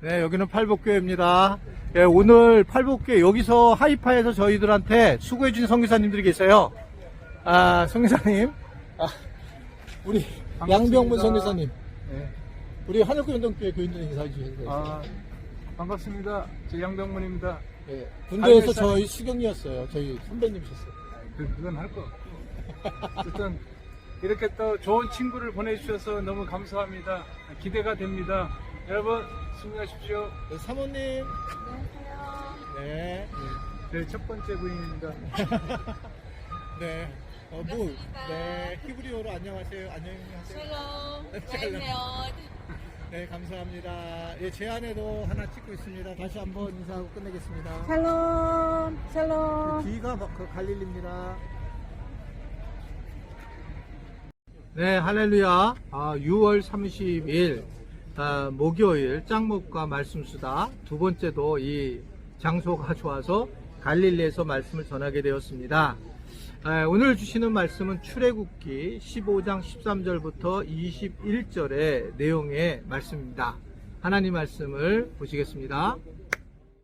네, 여기는 팔복교회입니다. 예, 오늘 팔복교회 여기서 하이파에서 저희들한테 수고해준 선교사님들이 계세요. 선교사님, 우리 양병문 선교사님, 네. 우리 하늘교운동교회 교인들 인사해 주세요. 반갑습니다. 저 양병문입니다. 예, 군대에서 저희 수경이었어요. 저희 선배님이셨어요. 그건 할 거 없고. 어쨌든 이렇게 또 좋은 친구를 보내주셔서 너무 감사합니다. 기대가 됩니다. 여러분 수고하십시오. 네, 사모님. 안녕하세요. 네. 제 첫 번째 부인입니다. 네. 네, 히브리어로 안녕하세요. 안녕하세요. 샬롬. 네, 감사합니다. 예, 제 안에도 하나 찍고 있습니다. 다시 한번 인사하고 끝내겠습니다. 샬롬. 샬롬. 뒤가 그 갈릴리입니다. 네, 할렐루야. 6월 30일 목요일 짱목과 말씀수다 두 번째도 이 장소가 좋아서 갈릴리에서 말씀을 전하게 되었습니다. 오늘 주시는 말씀은 출애굽기 15장 13절부터 21절의 내용의 말씀입니다. 하나님 말씀을 보시겠습니다.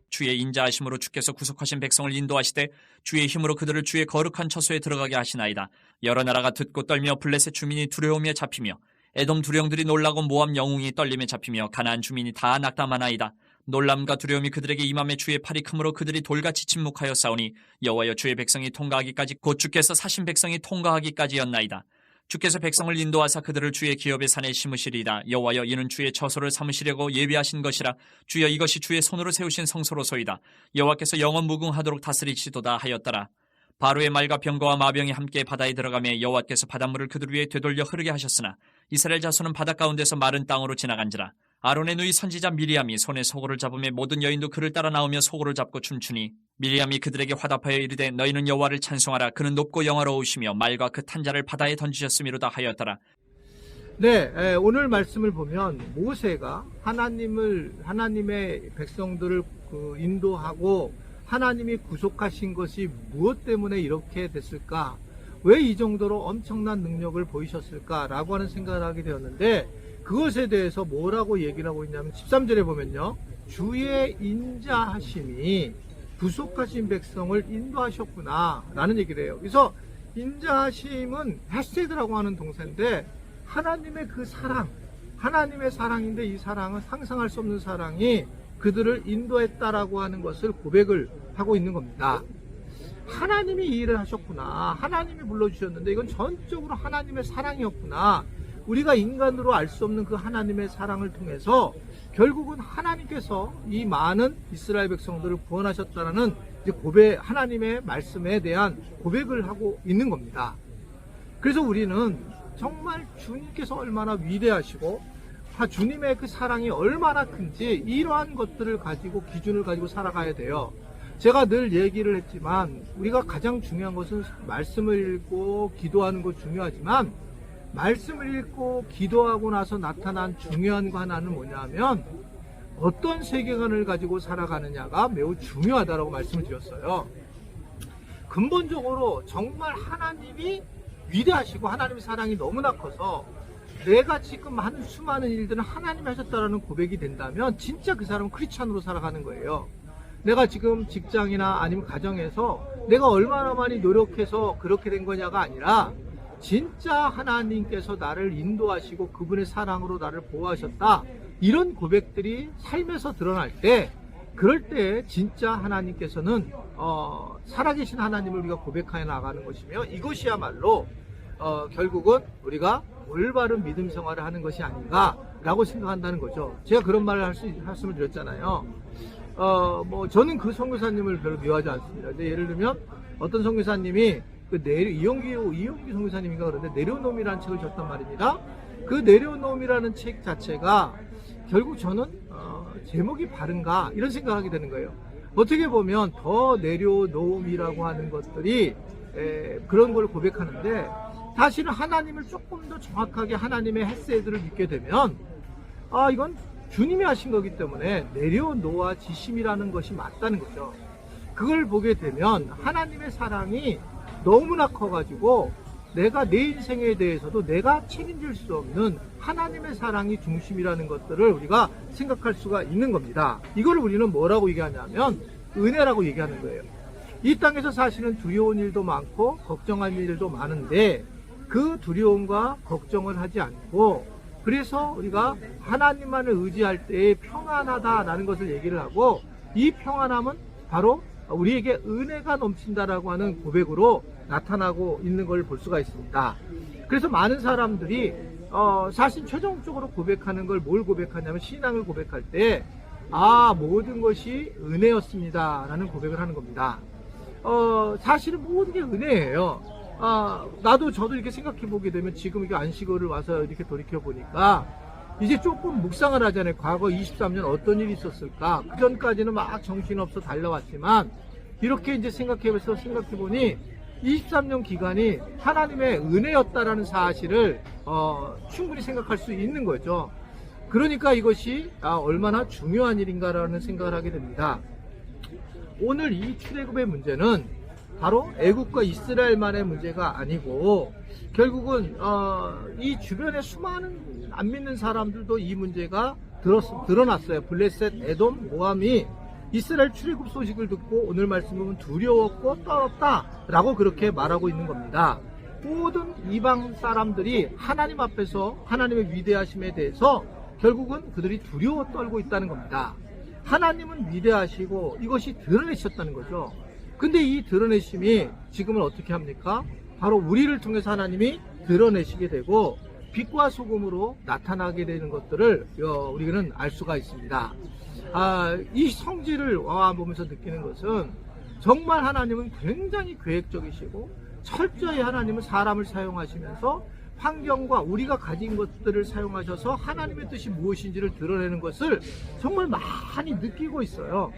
주의 인자하심으로 주께서 구속하신 백성을 인도하시되 주의 힘으로 그들을 주의 거룩한 처소에 들어가게 하시나이다. 여러 나라가 듣고 떨며 블레셋 주민이 두려움에 잡히며 에돔 두령들이 놀라고 모압 영웅이 떨림에 잡히며 가나안 주민이 다 낙담하나이다. 놀람과 두려움이 그들에게 임함에 주의 팔이 크므로 그들이 돌같이 침묵하여 싸우니 여호와여 주의 백성이 통과하기까지 곧 주께서 사신 백성이 통과하기까지였나이다. 주께서 백성을 인도하사 그들을 주의 기업의 산에 심으시리이다. 여호와여 이는 주의 처소를 삼으시려고 예비하신 것이라. 주여 이것이 주의 손으로 세우신 성소로소이다. 여호와께서 영원 무궁하도록 다스리시도다 하였더라. 바로의 말과 병거와 마병이 함께 바다에 들어가며 여호와께서 바닷물을 그들 위에 되돌려 흐르게 하셨으나 이스라엘 자손은 바다 가운데서 마른 땅으로 지나간지라. 아론의 누이 선지자 미리암이 손에 소고를 잡으며 모든 여인도 그를 따라 나오며 소고를 잡고 춤추니 미리암이 그들에게 화답하여 이르되 너희는 여호와를 찬송하라. 그는 높고 영화로우시며 말과 그 탄자를 바다에 던지셨음이로다 하였더라. 네, 오늘 말씀을 보면 모세가 하나님의 백성들을 인도하고 하나님이 구속하신 것이 무엇 때문에 이렇게 됐을까? 왜 이 정도로 엄청난 능력을 보이셨을까라고 하는 생각을 하게 되었는데 그것에 대해서 뭐라고 얘기를 하고 있냐면 13절에 보면요. 주의 인자하심이 구속하신 백성을 인도하셨구나 라는 얘기를 해요. 그래서 인자하심은 헤세드라고 하는 동사인데 하나님의 그 사랑, 하나님의 사랑인데 이 사랑은 상상할 수 없는 사랑이 그들을 인도했다라고 하는 것을 고백을 하고 있는 겁니다. 하나님이 이 일을 하셨구나. 하나님이 불러주셨는데 이건 전적으로 하나님의 사랑이었구나. 우리가 인간으로 알 수 없는 그 하나님의 사랑을 통해서 결국은 하나님께서 이 많은 이스라엘 백성들을 구원하셨다는 하나님의 말씀에 대한 고백을 하고 있는 겁니다. 그래서 우리는 정말 주님께서 얼마나 위대하시고 주님의 그 사랑이 얼마나 큰지 이러한 것들을 가지고 기준을 가지고 살아가야 돼요. 제가 늘 얘기를 했지만 우리가 가장 중요한 것은 말씀을 읽고 기도하는 것 중요하지만 말씀을 읽고 기도하고 나서 나타난 중요한 거 하나는 뭐냐면 어떤 세계관을 가지고 살아가느냐가 매우 중요하다라고 말씀을 드렸어요. 근본적으로 정말 하나님이 위대하시고 하나님의 사랑이 너무나 커서 내가 지금 하는 수많은 일들은 하나님이 하셨다라는 고백이 된다면 진짜 그 사람은 크리스찬으로 살아가는 거예요. 내가 지금 직장이나 아니면 가정에서 내가 얼마나 많이 노력해서 그렇게 된 거냐가 아니라 진짜 하나님께서 나를 인도하시고 그분의 사랑으로 나를 보호하셨다. 이런 고백들이 삶에서 드러날 때 그럴 때 진짜 하나님께서는 살아계신 하나님을 우리가 고백하여 나가는 것이며 이것이야말로 결국은 우리가 올바른 믿음 생활을 하는 것이 아닌가라고 생각한다는 거죠. 제가 그런 말씀을 드렸잖아요. 저는 그 선교사님을 별로 미워하지 않습니다. 근데 예를 들면 어떤 선교사님이 이용기 선교사님인가 그런데 내려놓음이라는 책을 줬단 말입니다. 그 내려놓음이라는 책 자체가 결국 저는 제목이 바른가 이런 생각을 하게 되는 거예요. 어떻게 보면 더 내려놓음이라고 하는 것들이 그런 걸 고백하는데 사실은 하나님을 조금 더 정확하게 하나님의 헤세드를 믿게 되면 이건 주님이 하신 거기 때문에 내려놓아지심이라는 것이 맞다는 거죠. 그걸 보게 되면 하나님의 사랑이 너무나 커가지고 내가 내 인생에 대해서도 내가 책임질 수 없는 하나님의 사랑이 중심이라는 것들을 우리가 생각할 수가 있는 겁니다. 이걸 우리는 뭐라고 얘기하냐면 은혜라고 얘기하는 거예요. 이 땅에서 사실은 두려운 일도 많고 걱정할 일도 많은데 그 두려움과 걱정을 하지 않고 그래서 우리가 하나님만을 의지할 때에 평안하다라는 것을 얘기를 하고 이 평안함은 바로 우리에게 은혜가 넘친다라고 하는 고백으로 나타나고 있는 걸 볼 수가 있습니다. 그래서 많은 사람들이 사실 최종적으로 고백하는 걸 뭘 고백하냐면 신앙을 고백할 때 모든 것이 은혜였습니다 라는 고백을 하는 겁니다. 사실은 모든 게 은혜예요. 나도 저도 이렇게 생각해 보게 되면 지금 이게 안식월을 와서 이렇게 돌이켜 보니까 이제 조금 묵상을 하잖아요. 과거 23년 어떤 일이 있었을까? 그 전까지는 막 정신없어 달려왔지만 이렇게 이제 생각해 보니 23년 기간이 하나님의 은혜였다라는 사실을 충분히 생각할 수 있는 거죠. 그러니까 이것이 얼마나 중요한 일인가라는 생각을 하게 됩니다. 오늘 이 출애굽의 문제는 바로 애국과 이스라엘만의 문제가 아니고 결국은 이 주변에 수많은 안 믿는 사람들도 이 문제가 드러났어요. 블레셋, 에돔, 모함이 이스라엘 출애굽 소식을 듣고 오늘 말씀 보면 두려웠고 떨었다라고 그렇게 말하고 있는 겁니다. 모든 이방 사람들이 하나님 앞에서 하나님의 위대하심에 대해서 결국은 그들이 두려워 떨고 있다는 겁니다. 하나님은 위대하시고 이것이 드러내셨다는 거죠. 근데 이 드러내심이 지금은 어떻게 합니까? 바로 우리를 통해서 하나님이 드러내시게 되고 빛과 소금으로 나타나게 되는 것들을 우리는 알 수가 있습니다. 이 성질을 보면서 느끼는 것은 정말 하나님은 굉장히 계획적이시고 철저히 하나님은 사람을 사용하시면서 환경과 우리가 가진 것들을 사용하셔서 하나님의 뜻이 무엇인지를 드러내는 것을 정말 많이 느끼고 있어요.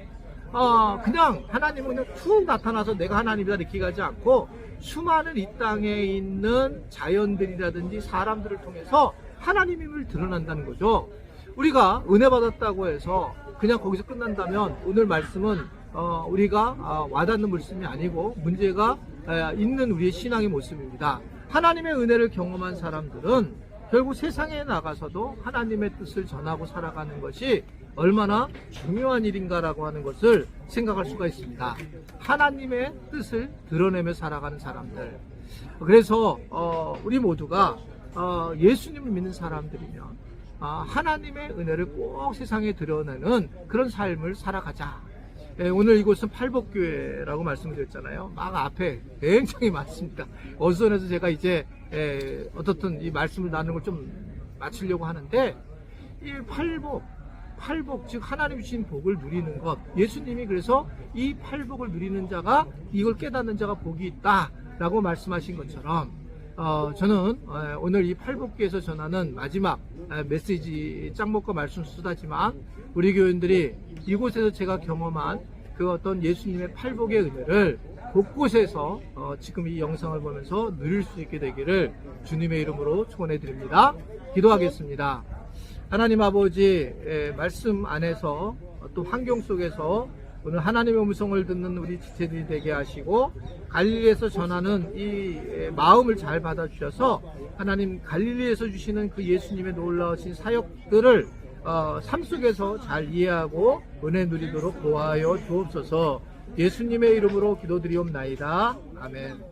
그냥 하나님은 그냥 툭 나타나서 내가 하나님이다 이렇게 가지 않고 수많은 이 땅에 있는 자연들이라든지 사람들을 통해서 하나님임을 드러난다는 거죠. 우리가 은혜 받았다고 해서 그냥 거기서 끝난다면 오늘 말씀은 우리가 와닿는 말씀이 아니고 문제가 있는 우리의 신앙의 모습입니다. 하나님의 은혜를 경험한 사람들은 결국 세상에 나가서도 하나님의 뜻을 전하고 살아가는 것이 얼마나 중요한 일인가라고 하는 것을 생각할 수가 있습니다. 하나님의 뜻을 드러내며 살아가는 사람들. 그래서 우리 모두가 예수님을 믿는 사람들이면 하나님의 은혜를 꼭 세상에 드러내는 그런 삶을 살아가자. 오늘 이곳은 팔복교회라고 말씀드렸잖아요. 막 앞에 굉장히 많습니다. 어수선해서 제가 이제 어떻든 이 말씀을 나누는 걸 좀 마치려고 하는데 이 팔복 즉 하나님 주신 복을 누리는 것, 예수님이 그래서 이 팔복을 누리는 자가 이걸 깨닫는 자가 복이 있다라고 말씀하신 것처럼 저는 오늘 이 팔복기에서 전하는 마지막 메시지 짱목과 말씀 수다지만 우리 교인들이 이곳에서 제가 경험한 그 어떤 예수님의 팔복의 은혜를 곳곳에서 지금 이 영상을 보면서 누릴 수 있게 되기를 주님의 이름으로 축원해 드립니다. 기도하겠습니다. 하나님 아버지 말씀 안에서 또 환경 속에서 오늘 하나님의 음성을 듣는 우리 지체들이 되게 하시고 갈릴리에서 전하는 이 마음을 잘 받아주셔서 하나님 갈릴리에서 주시는 그 예수님의 놀라우신 사역들을 삶 속에서 잘 이해하고 은혜 누리도록 도와하여 주옵소서. 예수님의 이름으로 기도드리옵나이다. 아멘.